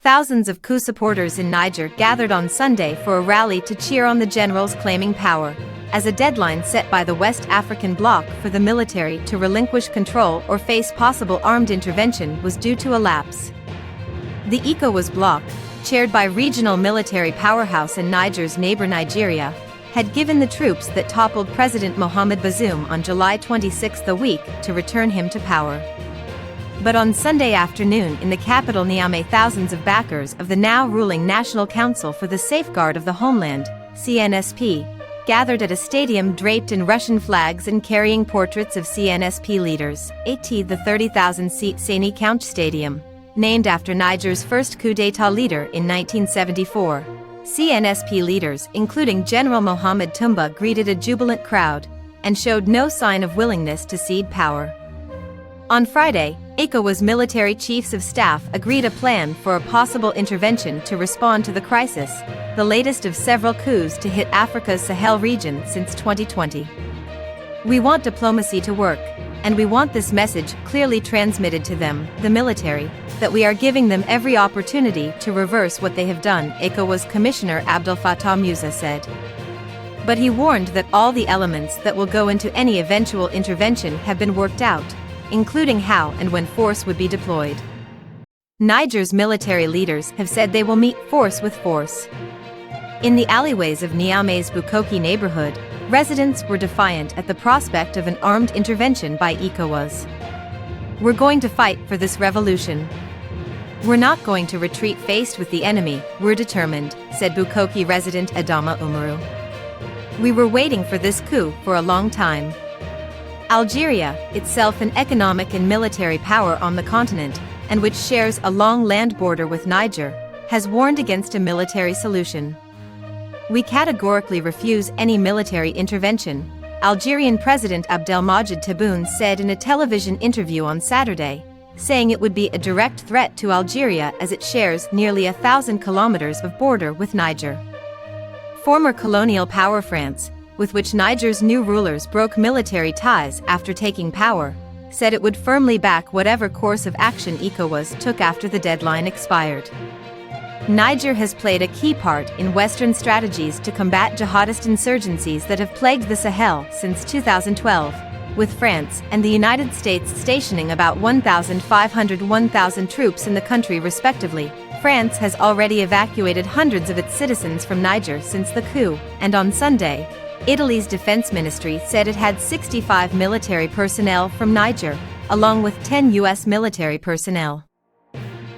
Thousands of coup supporters in Niger gathered on Sunday for a rally to cheer on the generals claiming power, as a deadline set by the West African bloc for the military to relinquish control or face possible armed intervention was due to elapse. The ECOWAS bloc, chaired by regional military powerhouse and Niger's neighbor Nigeria, had given the troops that toppled President Mohamed Bazoum on July 26 a week to return him to power. But on Sunday afternoon in the capital Niamey, thousands of backers of the now ruling National Council for the Safeguard of the Homeland, CNSP, gathered at a stadium draped in Russian flags and carrying portraits of CNSP leaders, at the 30,000-seat Seni Couch Stadium, named after Niger's first coup d'état leader in 1974. CNSP leaders, including General Mohamed Toumba, greeted a jubilant crowd and showed no sign of willingness to cede power. On Friday, ECOWAS military chiefs of staff agreed a plan for a possible intervention to respond to the crisis, the latest of several coups to hit Africa's Sahel region since 2020. "We want diplomacy to work, and we want this message clearly transmitted to them, the military, that we are giving them every opportunity to reverse what they have done," ECOWAS Commissioner Abdel Fattah Musa said. But he warned that all the elements that will go into any eventual intervention have been worked out, including how and when force would be deployed. Niger's military leaders have said they will meet force with force. In the alleyways of Niamey's Bukoki neighborhood, residents were defiant at the prospect of an armed intervention by ECOWAS. "We're going to fight for this revolution. We're not going to retreat faced with the enemy, we're determined," said Bukoki resident Adama Umaru. "We were waiting for this coup for a long time." Algeria, itself an economic and military power on the continent, and which shares a long land border with Niger, has warned against a military solution. "We categorically refuse any military intervention," Algerian President Abdelmadjid Tebboune said in a television interview on Saturday, saying it would be a direct threat to Algeria as it shares nearly 1,000 kilometers of border with Niger. Former colonial power France, with which Niger's new rulers broke military ties after taking power, said it would firmly back whatever course of action ECOWAS took after the deadline expired. Niger has played a key part in Western strategies to combat jihadist insurgencies that have plagued the Sahel since 2012, with France and the United States stationing about 1,500–1,000 troops in the country respectively. France has already evacuated hundreds of its citizens from Niger since the coup, and on Sunday, Italy's defense ministry said it had 65 military personnel from Niger, along with 10 U.S. military personnel.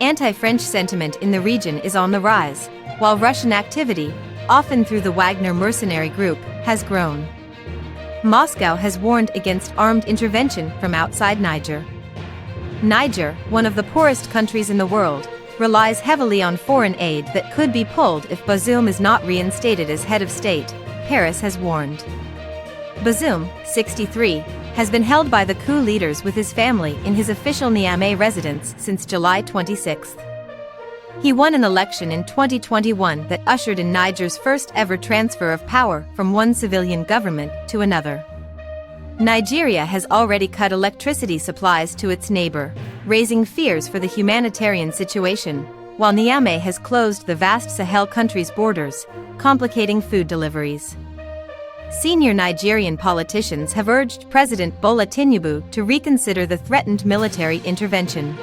Anti-French sentiment in the region is on the rise, while Russian activity, often through the Wagner mercenary group, has grown. Moscow has warned against armed intervention from outside Niger. Niger, one of the poorest countries in the world, relies heavily on foreign aid that could be pulled if Bazoum is not reinstated as head of state, Paris has warned. Bazoum, 63, has been held by the coup leaders with his family in his official Niamey residence since July 26. He won an election in 2021 that ushered in Niger's first ever transfer of power from one civilian government to another. Nigeria has already cut electricity supplies to its neighbor, raising fears for the humanitarian situation, while Niamey has closed the vast Sahel country's borders, complicating food deliveries. Senior Nigerian politicians have urged President Bola Tinubu to reconsider the threatened military intervention.